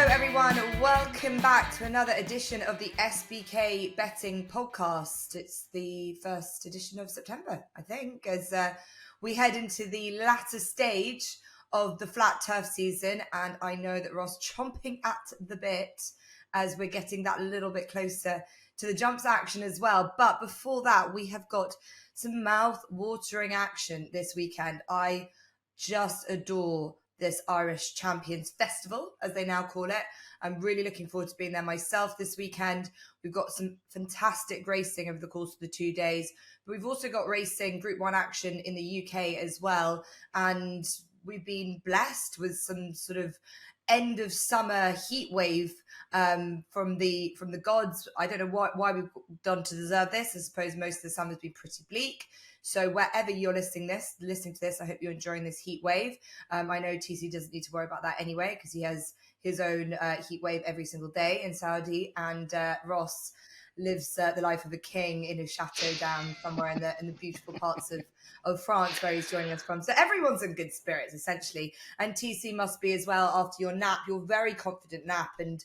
everyone, welcome back to another edition of the SBK Betting Podcast. It's the first edition of September, I think, as we head into the latter stage of the flat turf season, and I know that Ross chomping at the bit as we're getting that a little bit closer to the jumps action as well. But before that, we have got some mouth-watering action this weekend. I just adore this Irish Champions Festival, as they now call it. I'm really looking forward to being there myself this weekend. We've got some fantastic racing over the course of the 2 days, but we've also got racing Group 1 action in the UK as well. And we've been blessed with some sort of end of summer heat wave from the gods. I don't know why we've done to deserve this. I suppose most of the summer's been pretty bleak. So wherever you're listening to this, I hope you're enjoying this heat wave. I know TC doesn't need to worry about that anyway, because he has his own heat wave every single day in Saudi, and Ross lives the life of a king in his chateau down somewhere in the beautiful parts of France where he's joining us from. So everyone's in good spirits, essentially. And TC must be as well after your nap, your very confident nap. And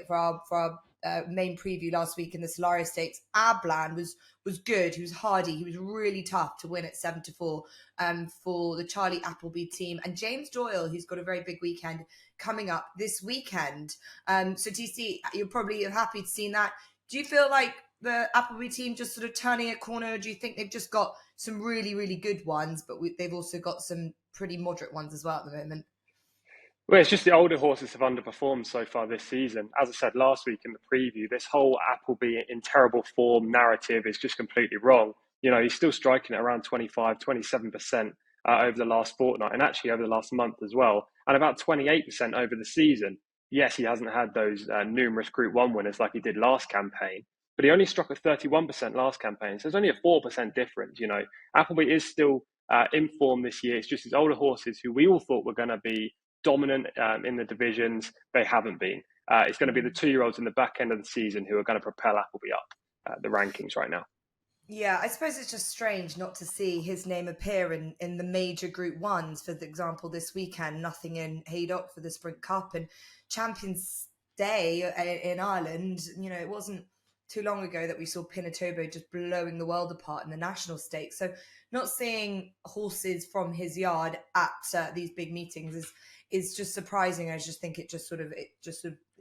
for our main preview last week in the Solaris Stakes, Ablan was good. He was hardy. He was really tough to win at 7-4 for the Charlie Appleby team. And James Doyle, who's got a very big weekend coming up this weekend. So TC, you're probably happy to see that. Do you feel like the Appleby team just sort of turning a corner? Or do you think they've just got some really, really good ones, but they've also got some pretty moderate ones as well at the moment? Well, it's just the older horses have underperformed so far this season. As I said last week in the preview, this whole Appleby in terrible form narrative is just completely wrong. You know, he's still striking at around 25, 27% over the last fortnight, and actually over the last month as well, and about 28% over the season. Yes, he hasn't had those numerous Group 1 winners like he did last campaign, but he only struck at 31% last campaign. So there's only a 4% difference. You know, Appleby is still in form this year. It's just his older horses who we all thought were going to be dominant in the divisions, they haven't been. It's going to be the 2-year-olds in the back end of the season who are going to propel Appleby up the rankings right now. Yeah, I suppose it's just strange not to see his name appear in the major Group 1s. For example, this weekend, nothing in Haydock for the Sprint Cup and Champions Day in Ireland. You know, it wasn't too long ago that we saw Pinatobo just blowing the world apart in the national stakes. So not seeing horses from his yard at these big meetings is just surprising. I just think it just sort of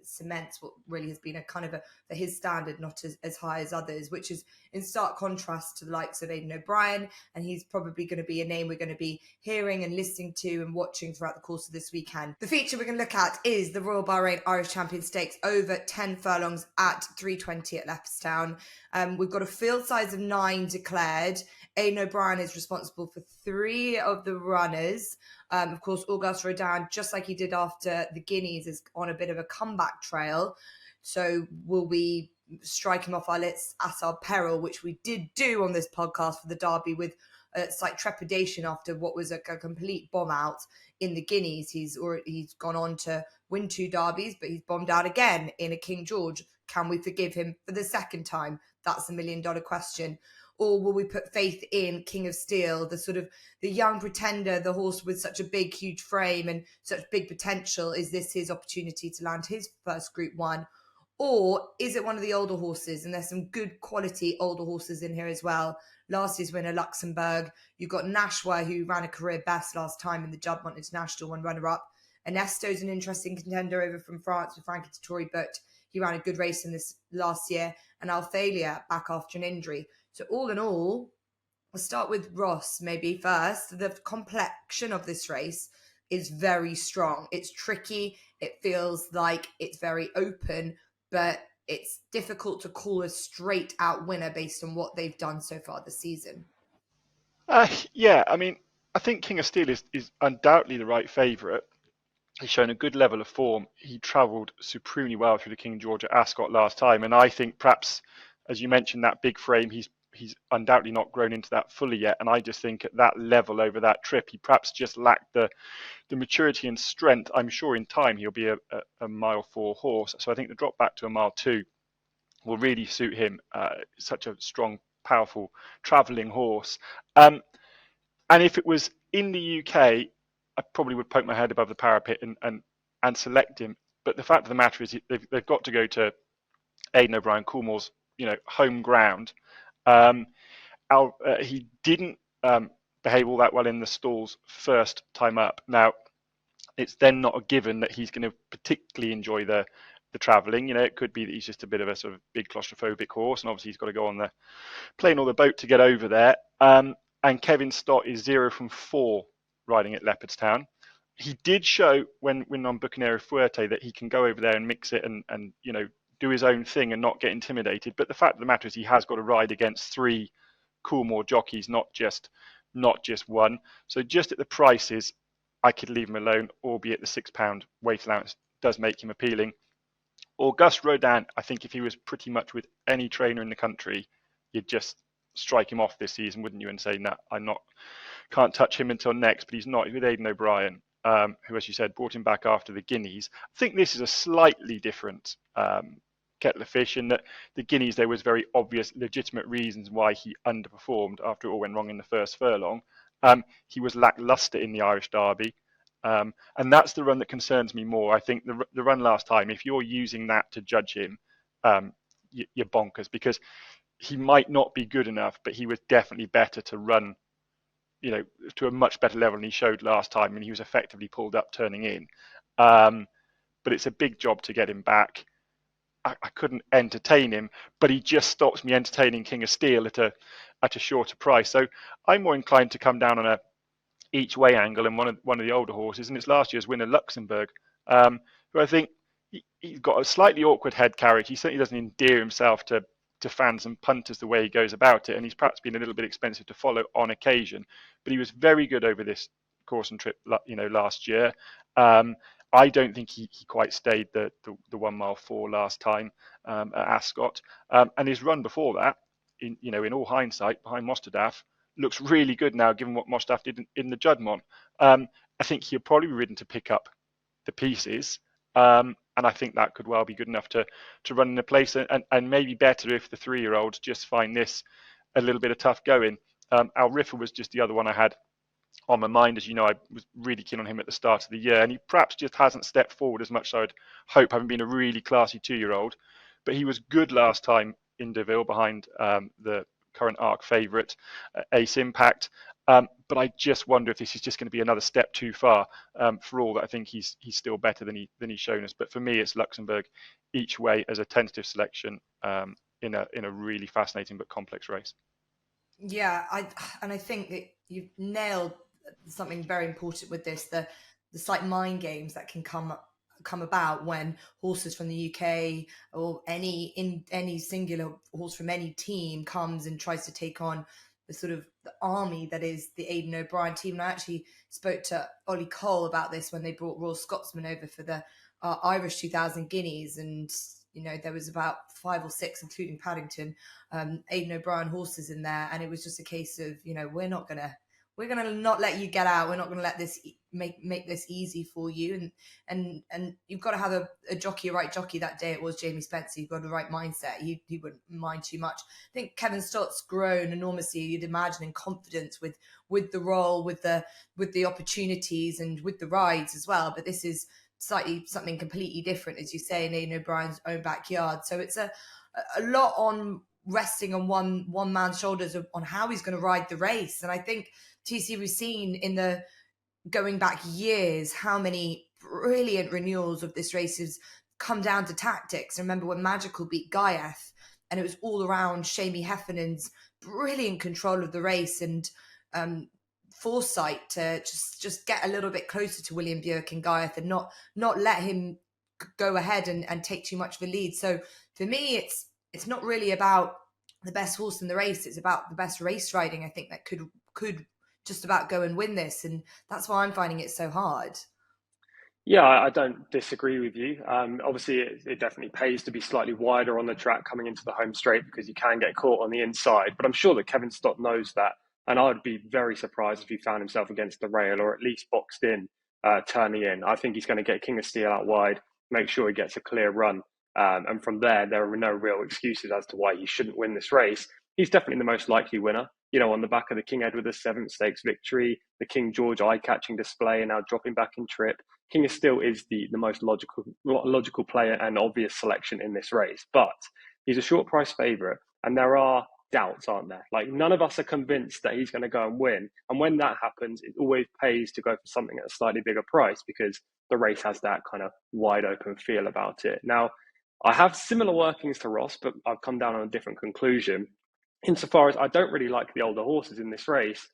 cements what really has been a kind of for his standard, not as high as others, which is in stark contrast to the likes of Aidan O'Brien. And he's probably going to be a name we're going to be hearing and listening to and watching throughout the course of this weekend. The feature we're going to look at is the Royal Bahrain Irish Champion Stakes over 10 furlongs at 3:20 at Leopardstown. We've got a field size of 9 declared. Aidan O'Brien is responsible for 3 of the runners. Of course, Auguste Rodin, just like he did after the Guineas, is on a bit of a comeback trail. So will we strike him off our list at our peril, which we did do on this podcast for the Derby with slight trepidation after what was a complete bomb out in the Guineas. He's gone on to win 2 Derbies, but he's bombed out again in a King George. Can we forgive him for the second time? That's the $1 million question. Or will we put faith in King of Steel, the young pretender, the horse with such a big, huge frame and such big potential? Is this his opportunity to land his first Group 1? Or is it one of the older horses? And there's some good quality older horses in here as well. Last year's winner, Luxembourg. You've got Nashwa, who ran a career best last time in the Juddmonte International, one runner-up. Anesto's an interesting contender over from France with Frankie Dettori, but he ran a good race in this last year. And Alphalia back after an injury. So all in all, we'll start with Ross maybe first. The complexion of this race is very strong. It's tricky. It feels like it's very open, but it's difficult to call a straight out winner based on what they've done so far this season. Yeah, I mean, I think King of Steel is undoubtedly the right favourite. He's shown a good level of form. He travelled supremely well through the King George at Ascot last time. And I think perhaps, as you mentioned, that big frame, he's undoubtedly not grown into that fully yet. And I just think at that level over that trip, he perhaps just lacked the maturity and strength. I'm sure in time he'll be a mile 4 horse. So I think the drop back to a mile 2 will really suit him. Such a strong, powerful travelling horse. And if it was in the UK, I probably would poke my head above the parapet and and select him. But the fact of the matter is they've got to go to Aidan O'Brien, Coolmore's home ground. He didn't behave all that well in the stalls first time up. Now, it's then not a given that he's going to particularly enjoy the travelling. It could be that he's just a bit of a sort of big claustrophobic horse, and obviously he's got to go on the plane or the boat to get over there. And Kevin Stott is 0 from 4 riding at Leopardstown. He did show when on Bucanero Fuerte that he can go over there and mix it and do his own thing and not get intimidated. But the fact of the matter is he has got to ride against 3 Coolmore jockeys, not just one. So just at the prices, I could leave him alone, albeit the £6 weight allowance does make him appealing. Auguste Rodin, I think if he was pretty much with any trainer in the country, you'd just strike him off this season, wouldn't you, and say, no, can't touch him until next. But he's not. He's with Aidan O'Brien, who, as you said, brought him back after the Guineas. I think this is a slightly different kettle of fish in that the Guineas, there was very obvious, legitimate reasons why he underperformed after it all went wrong in the first furlong. He was lacklustre in the Irish Derby. And that's the run that concerns me more. I think the run last time, if you're using that to judge him, you're bonkers, because he might not be good enough, but he was definitely better to run, to a much better level than he showed last time, and he was effectively pulled up turning in. But it's a big job to get him back. I couldn't entertain him, but he just stops me entertaining King of Steel at a shorter price. So I'm more inclined to come down on a each way angle and one of the older horses, and it's last year's winner Luxembourg, who I think he's got a slightly awkward head carriage. He certainly doesn't endear himself to fans and punters the way he goes about it, and he's perhaps been a little bit expensive to follow on occasion, but he was very good over this course and trip last year. I don't think he quite stayed the 1 mile 4 last time at Ascot, and his run before that, in all hindsight, behind Mostadaf, looks really good now, given what Mostadaf did in the Juddmonte. I think he'll probably be ridden to pick up the pieces, and I think that could well be good enough to run in a place, and maybe better if the 3-year-olds just find this a little bit of tough going. Al Riffa was just the other one I had on my mind. As you know, I was really keen on him at the start of the year, and he perhaps just hasn't stepped forward as much as I'd hope, having been a really classy 2-year-old. But he was good last time in Deauville behind the current ARC favourite, Ace Impact. But I just wonder if this is just going to be another step too far. For all that, I think he's still better than he's shown us. But for me, it's Luxembourg each way as a tentative selection in a really fascinating but complex race. Yeah, I think that you've nailed something very important with this, the slight mind games that can come about when horses from the UK or any singular horse from any team comes and tries to take on the sort of the army that is the Aidan O'Brien team. And I actually spoke to Ollie Cole about this when they brought Royal Scotsman over for the Irish 2000 Guineas, and there was about 5 or 6, including Paddington, Aidan O'Brien horses in there, and it was just a case of we're gonna not let you get out. We're not gonna let this make this easy for you. And you've got to have a jockey, a right jockey. That day it was Jamie Spencer. You've got the right mindset. He wouldn't mind too much. I think Kevin Stott's grown enormously, you'd imagine, in confidence with the role, with the opportunities, and with the rides as well. But this is slightly something completely different, as you say, in Aidan O'Brien's own backyard. So it's a lot on resting on one man's shoulders on how he's going to ride the race. And I think TC, we've seen in the going back years how many brilliant renewals of this race has come down to tactics. I remember when Magical beat Gaieth, and it was all around Shamie Heffernan's brilliant control of the race and foresight to just get a little bit closer to William Buick and Gaieth and not let him go ahead and take too much of a lead. So for me, it's not really about the best horse in the race. It's about the best race riding, I think, that could just about go and win this. And that's why I'm finding it so hard. Yeah, I don't disagree with you. Obviously, it definitely pays to be slightly wider on the track coming into the home straight, because you can get caught on the inside. But I'm sure that Kevin Stott knows that. And I would be very surprised if he found himself against the rail, or at least boxed in, turning in. I think he's going to get King of Steel out wide, make sure he gets a clear run. And from there are no real excuses as to why he shouldn't win this race. He's definitely the most likely winner. on the back of the King Edward VII Stakes victory, the King George eye-catching display, and now dropping back in trip, King of Steel is the most logical player and obvious selection in this race. But he's a short price favourite, and there are doubts, aren't there? Like, none of us are convinced that he's going to go and win. And when that happens, it always pays to go for something at a slightly bigger price because the race has that kind of wide open feel about it. Now, I have similar workings to Ross, but I've come down on a different conclusion. Insofar as I don't really like the older horses in this race.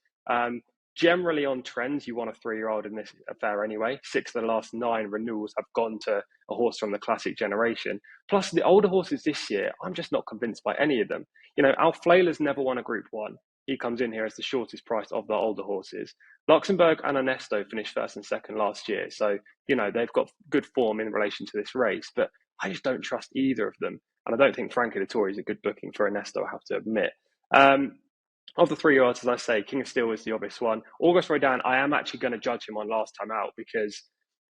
Generally on trends, you want a 3-year-old in this affair anyway. 6 of the last 9 renewals have gone to a horse from the classic generation. Plus, the older horses this year, I'm just not convinced by any of them. Alflail's never won a Group 1. He comes in here as the shortest price of the older horses. Luxembourg and Ernesto finished 1st and 2nd last year. So, they've got good form in relation to this race. But I just don't trust either of them. And I don't think Frankie Dettori is a good booking for Ernesto, I have to admit. Of the 3-year-olds, as I say, King of Steel is the obvious one. Auguste Rodin, I am actually going to judge him on last time out because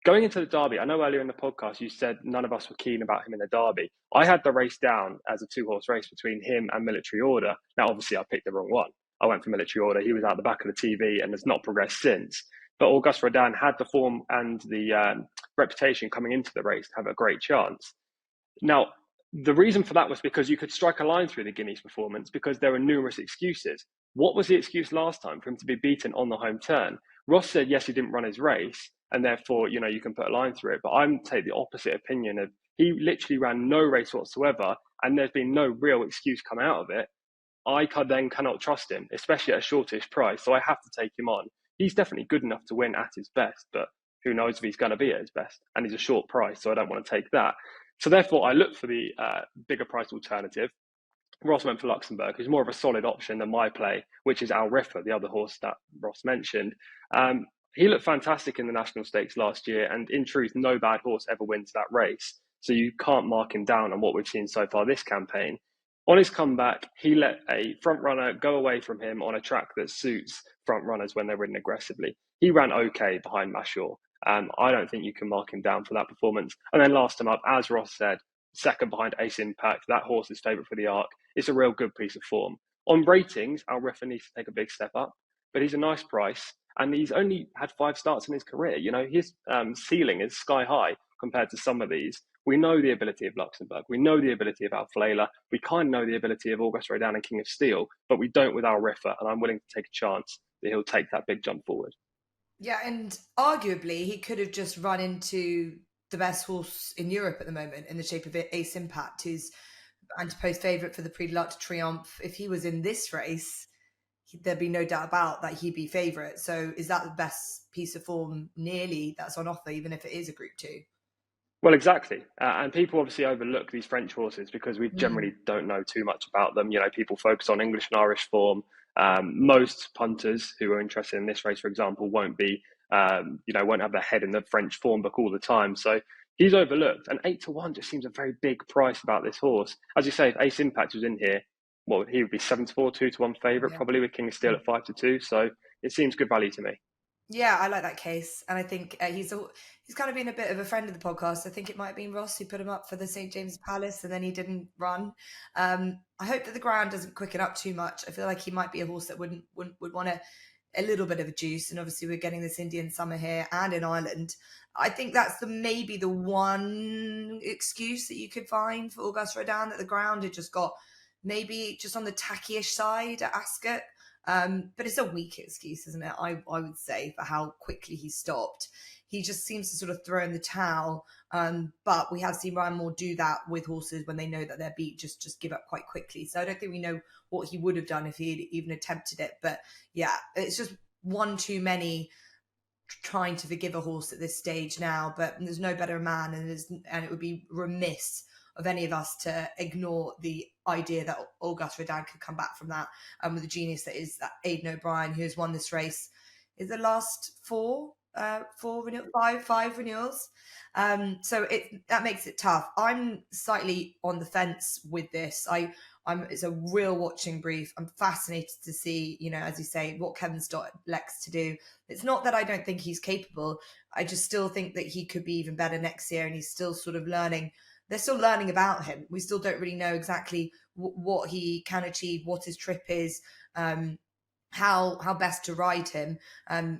going into the Derby, I know earlier in the podcast you said none of us were keen about him in the Derby. I had the race down as a 2-horse race between him and Military Order. Now, obviously, I picked the wrong one. I went for Military Order. He was out the back of the TV and has not progressed since. But Auguste Rodin had the form and the reputation coming into the race to have a great chance. Now, the reason for that was because you could strike a line through the Guineas performance because there were numerous excuses. What was the excuse last time for him to be beaten on the home turn? Ross said, yes, he didn't run his race, and therefore, you can put a line through it. But I'm take the opposite opinion of he literally ran no race whatsoever, and there's been no real excuse come out of it. I then cannot trust him, especially at a shortish price. So I have to take him on. He's definitely good enough to win at his best, but who knows if he's going to be at his best? And he's a short price, so I don't want to take that. So therefore, I look for the bigger price alternative. Ross went for Luxembourg, who's more of a solid option than my play, which is Al Riffa, the other horse that Ross mentioned. He looked fantastic in the National Stakes last year, and in truth, no bad horse ever wins that race. So you can't mark him down on what we've seen so far this campaign. On his comeback, he let a front runner go away from him on a track that suits front runners when they're ridden aggressively. He ran okay behind Mashore. I don't think you can mark him down for that performance. And then last time up, as Ross said, second behind Ace Impact, that horse is favourite for the Arc. It's a real good piece of form. On ratings, Al Riffa needs to take a big step up, but he's a nice price, and he's only had 5 starts in his career. His ceiling is sky high compared to some of these. We know the ability of Luxembourg. We know the ability of Alflaila. We kind of know the ability of Auguste Rodin and King of Steel, but we don't with Al Riffa, and I'm willing to take a chance that he'll take that big jump forward. Yeah, and arguably he could have just run into the best horse in Europe at the moment in the shape of Ace Impact, who's anti-post favourite for the Prix de l'Arc de Triomphe. If he was in this race, there'd be no doubt about that he'd be favourite. So is that the best piece of form nearly that's on offer, even if it is a Group 2? Well, exactly. And people obviously overlook these French horses because we generally don't know too much about them. People focus on English and Irish form. Most punters who are interested in this race, for example, won't have their head in the French form book all the time. So he's overlooked. And 8-1 just seems a very big price about this horse. As you say, if Ace Impact was in here, he would be 7-4, 2-1 favourite, probably with King of Steel at 5-2. So it seems good value to me. Yeah, I like that case. And I think he's kind of been a bit of a friend of the podcast. I think it might have been Ross who put him up for the St. James's Palace and then he didn't run. I hope that the ground doesn't quicken up too much. I feel like he might be a horse that would want a little bit of a juice. And obviously we're getting this Indian summer here and in Ireland. I think that's maybe the one excuse that you could find for Auguste Rodin, that the ground had just got maybe just on the tackish side at Ascot. But it's a weak excuse, isn't it? I would say, for how quickly he stopped. He just seems to sort of throw in the towel. But we have seen Ryan Moore do that with horses when they know that they're beat, just give up quite quickly. So I don't think we know what he would have done if he had even attempted it. But yeah, it's just one too many trying to forgive a horse at this stage now. But there's no better man, and it would be remiss of any of us to ignore the idea that Auguste Rodin could come back from that, with the genius that is that Aidan O'Brien, who has won this race is the last five renewals. So that makes it tough. I'm slightly on the fence with this. It's a real watching brief. I'm fascinated to see, as you say, what Kevin Stott elects to do. It's not that I don't think he's capable. I just still think that he could be even better next year, and he's still sort of learning. They're still learning about him. We still don't really know exactly what he can achieve, what his trip is. how best to ride him.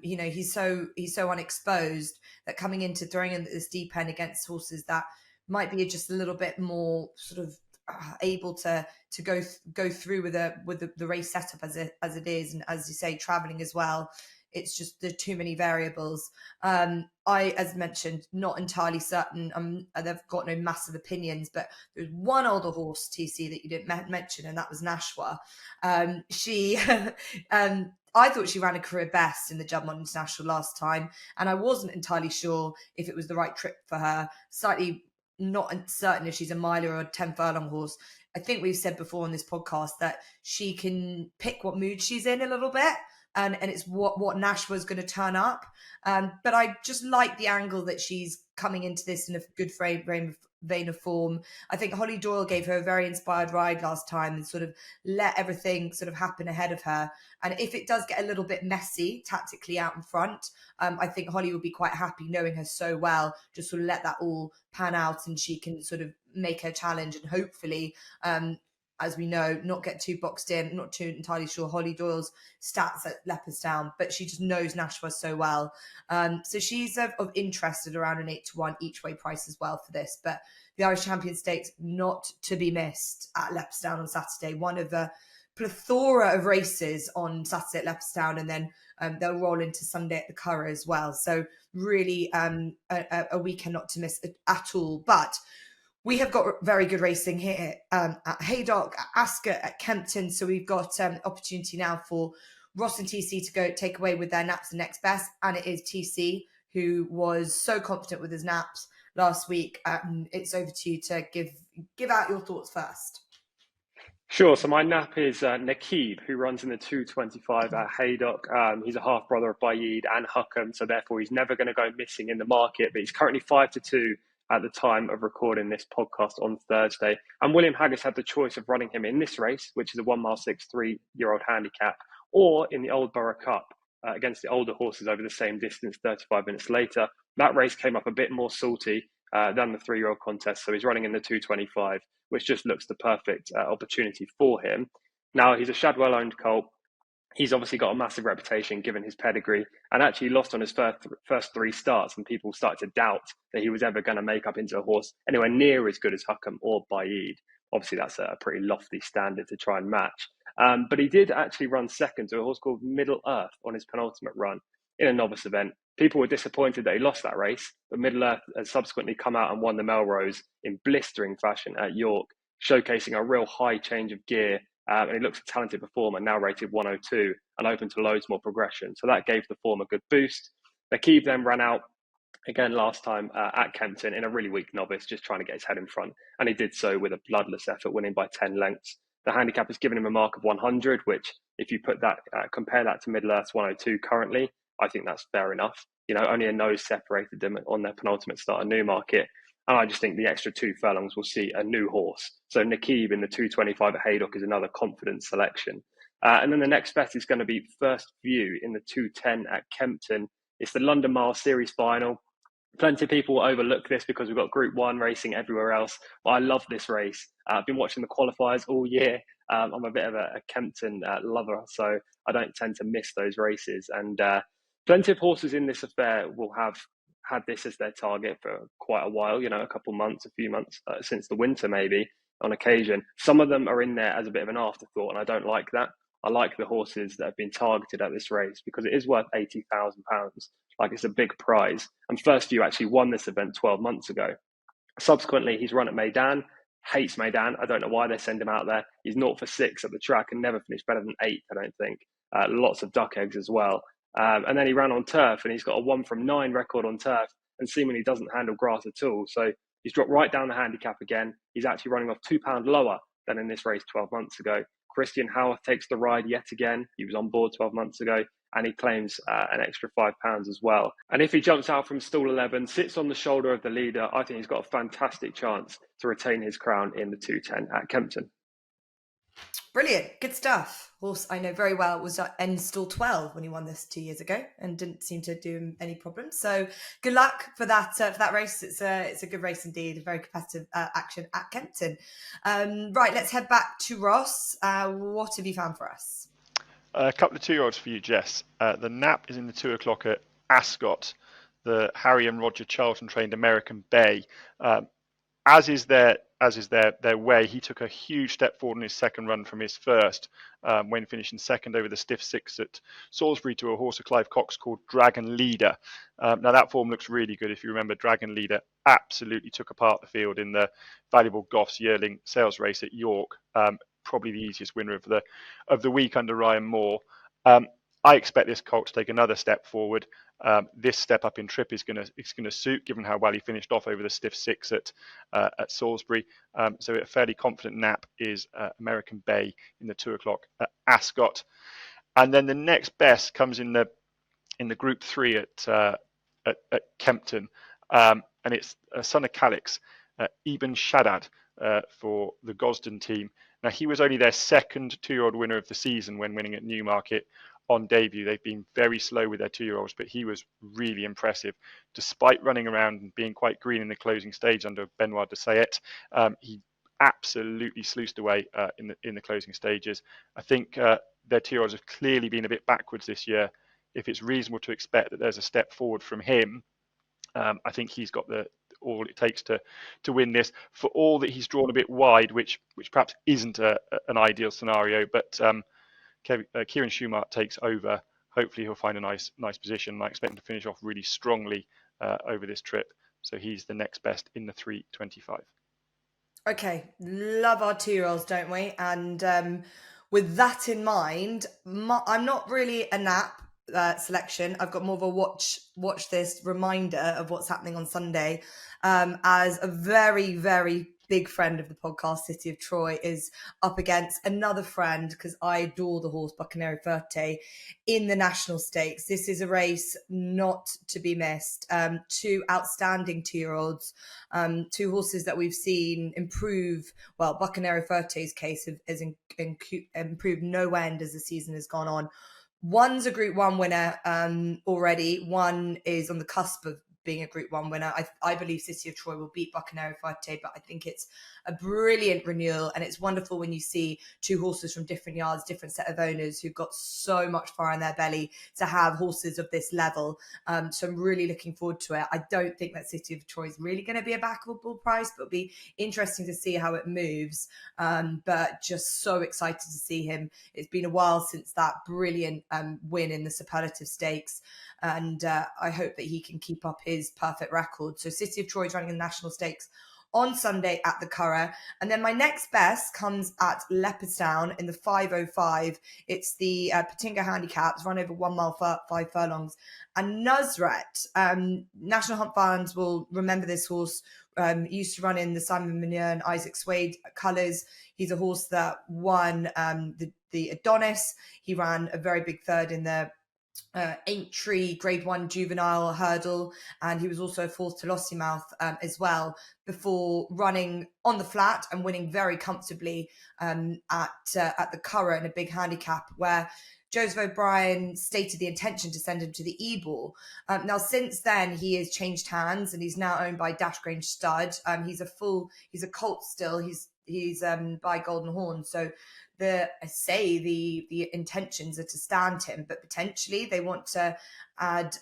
He's so unexposed that coming into throwing in this deep end against horses that might be just a little bit more sort of able to go through with the race setup as it is, and as you say, traveling as well. It's just there are too many variables. I, as mentioned, not entirely certain. They've got no massive opinions, but there's one older horse, TC, that you didn't mention, and that was Nashwa. She, I thought she ran a career best in the Juddmonte International last time, and I wasn't entirely sure if it was the right trip for her. Slightly not certain if she's a miler or a 10 furlong horse. I think we've said before on this podcast that she can pick what mood she's in a little bit. And it's what Nashwa's going to turn up. But I just like the angle that she's coming into this in a good vein of form. I think Holly Doyle gave her a very inspired ride last time and sort of let everything sort of happen ahead of her. And if it does get a little bit messy tactically out in front, I think Holly will be quite happy knowing her so well, just sort of let that all pan out and she can sort of make her challenge and hopefully, as we know, not get too boxed in. Not too entirely sure Holly Doyle's stats at Leopardstown, but she just knows Nashwa so well. So she's of interest at around an 8-1 each way price as well for this. But the Irish Champion Stakes, not to be missed at Leopardstown on Saturday. One of the plethora of races on Saturday at Leopardstown, and then they'll roll into Sunday at the Curragh as well. So really a weekend not to miss at all. But we have got very good racing here at Haydock, at Ascot, at Kempton. So we've got opportunity now for Ross and TC to go take away with their naps the next best. And it is TC who was so confident with his naps last week. It's over to you to give out your thoughts first. Sure. So my nap is Nakib, who runs in the 225 at Haydock. He's a half brother of Bayeed and Huckham, so therefore he's never going to go missing in the market. But he's currently 5-2 at the time of recording this podcast on Thursday. And William Haggas had the choice of running him in this race, which is a 1 mile 6 3-year-old handicap, or in the Old Borough Cup against the older horses over the same distance 35 minutes later. That race came up a bit more salty than the 3-year-old contest, so he's running in the 225, which just looks the perfect opportunity for him. Now, he's a Shadwell-owned colt. He's obviously got a massive reputation given his pedigree, and actually lost on his first 3 starts, and people started to doubt that he was ever going to make up into a horse anywhere near as good as Huckham or Bayeed. Obviously, that's a pretty lofty standard to try and match. But he did actually run second to a horse called Middle Earth on his penultimate run in a novice event. People were disappointed that he lost that race, but Middle Earth has subsequently come out and won the Melrose in blistering fashion at York, showcasing a real high change of gear. And he looks a talented performer, now rated 102 and open to loads more progression. So that gave the form a good boost. Nakib then ran out again last time at Kempton in a really weak novice, just trying to get his head in front. And he did so with a bloodless effort, winning by 10 lengths. The handicap has given him a mark of 100, which if you put that, compare that to Middle Earth's 102 currently, I think that's fair enough. You know, only a nose separated them on their penultimate start at Newmarket. And I just think the extra 2 furlongs will see a new horse. So Nakib in the 225 at Haydock is another confident selection. And then the next bet is going to be First View in the 210 at Kempton. It's the London Mile Series final. Plenty of people overlook this because we've got Group 1 racing everywhere else. But I love this race. I've been watching the qualifiers all year. I'm a bit of a Kempton lover, so I don't tend to miss those races. And plenty of horses in this affair will have had this as their target for quite a while, you know, a few months since the winter maybe on occasion. Some of them are in there as a bit of an afterthought, and I don't like that. I like the horses that have been targeted at this race because it is worth £80,000. Like, it's a big prize. And First View actually won this event 12 months ago. Subsequently, he's run at Meydan, hates Meydan. I don't know why they send him out there. He's 0 for 6 at the track and never finished better than 8th, I don't think. Lots of duck eggs as well. And then he ran on turf, and he's got a 1 from 9 record on turf and seemingly doesn't handle grass at all. So he's dropped right down the handicap again. He's actually running off £2 lower than in this race 12 months ago. Christian Howarth takes the ride yet again. He was on board 12 months ago, and he claims an extra £5 as well. And if he jumps out from stall 11, sits on the shoulder of the leader, I think he's got a fantastic chance to retain his crown in the 210 at Kempton. Brilliant. Good stuff. Horse I know very well was in stall 12 when he won this 2 years ago and didn't seem to do him any problems. So good luck for that race. It's a good race indeed. A very competitive action at Kempton. Right, let's head back to Ross. What have you found for us? A couple of 2-year-olds for you, Jess. The nap is in the 2 o'clock at Ascot, the Harry and Roger Charlton trained American Bay. As is their way, he took a huge step forward in his second run from his first, when finishing second over the stiff six at Salisbury to a horse of Clive Cox called Dragon Leader. Now that form looks really good. If you remember, Dragon Leader absolutely took apart the field in the valuable Goffs yearling sales race at York. Probably the easiest winner of the week under Ryan Moore. I expect this colt to take another step forward. This step up in trip is going to suit, given how well he finished off over the stiff six at Salisbury. So a fairly confident nap is American Bay in the 2 o'clock at Ascot, and then the next best comes in the Group 3 at Kempton, and it's son of Calix, Eben Shaddad, for the Gosden team. Now he was only their second 2-year-old winner of the season when winning at Newmarket on debut. They've been very slow with their 2-year-olds, but he was really impressive. Despite running around and being quite green in the closing stage under Benoit de Sayet, he absolutely sluiced away in the closing stages. I think their 2-year-olds have clearly been a bit backwards this year. If it's reasonable to expect that there's a step forward from him, I think he's got all it takes to win this. For all that he's drawn a bit wide, which perhaps isn't an ideal scenario, but Kieran Schumart takes over. Hopefully he'll find a nice position. I expect him to finish off really strongly over this trip. So he's the next best in the 3:25. Okay, love our 2-year-olds, don't we? And with that in mind, I'm not really a nap selection. I've got more of a watch this reminder of what's happening on Sunday. As a very, very big friend of the podcast, City of Troy, is up against another friend, because I adore the horse Buccanero Forte in the National Stakes. This is a race not to be missed. 2 outstanding 2-year-olds, 2 horses that we've seen improve. Well, Buccanero Forte's case has improved no end as the season has gone on. One's a Group 1 winner already. One is on the cusp of being a Group 1 winner. I believe City of Troy will beat Buccanero Forte, but I think it's a brilliant renewal, and it's wonderful when you see 2 horses from different yards, different set of owners who've got so much fire in their belly to have horses of this level. So I'm really looking forward to it. I don't think that City of Troy is really going to be a backable price, but it'll be interesting to see how it moves. But just so excited to see him. It's been a while since that brilliant win in the Superlative Stakes, and I hope that he can keep up his perfect record. So City of Troy is running in the National Stakes on Sunday at the Curragh. And then my next best comes at Leopardstown in the 5:05. It's the Patinga handicap. It's run over 1 mile, 5 furlongs. And Nusret, National Hunt fans will remember this horse. Used to run in the Simon Munir and Isaac Swade colours. He's a horse that won the Adonis. He ran a very big third in the Aintree Grade 1 juvenile hurdle, and he was also 4th to Lossiemouth as well, before running on the flat and winning very comfortably at the Curragh in a big handicap, where Joseph O'Brien stated the intention to send him to the Ebor. Now, since then, he has changed hands and he's now owned by Dashgrange Stud. He's a colt still. He's by Golden Horn. So the intentions are to stand him, but potentially they want to add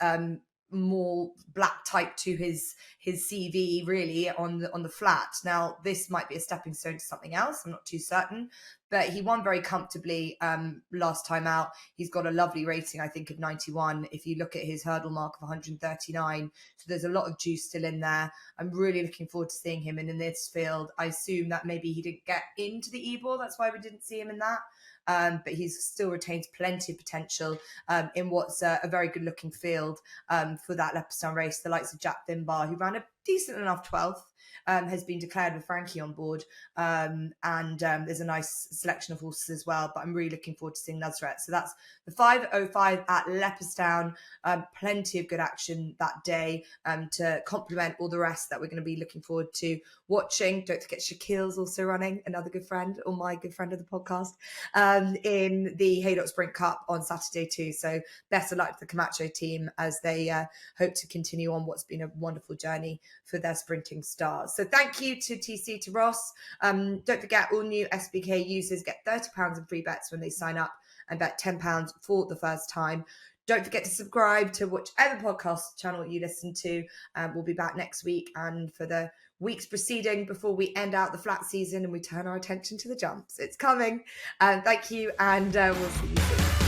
more black type to his CV really on the flat. Now, this might be a stepping stone to something else. I'm not too certain, but he won very comfortably last time out. He's got a lovely rating, I think, of 91. If you look at his hurdle mark of 139, so there's a lot of juice still in there. I'm really looking forward to seeing him in this field. I assume that maybe he didn't get into the Ebor, that's why we didn't see him in that. But he's still retains plenty of potential in what's a very good looking field for that Leopardstown race. The likes of Jack Finbar, who ran a decent enough 12th, has been declared with Frankie on board. And there's a nice selection of horses as well, but I'm really looking forward to seeing Nusret. So that's the 5:05 at Leopardstown. Plenty of good action that day to complement all the rest that we're going to be looking forward to watching. Don't forget Shaquille's also running, another good friend, or my good friend of the podcast, in the Haydock Sprint Cup on Saturday too. So best of luck to the Camacho team as they hope to continue on what's been a wonderful journey for their sprinting stars. So thank you to TC, to Ross. Don't forget, all new SBK users get £30 in free bets when they sign up and bet £10 for the first time. Don't forget to subscribe to whichever podcast channel you listen to. We'll be back next week and for the weeks preceding before we end out the flat season and we turn our attention to the jumps. It's coming. Thank you, and we'll see you soon.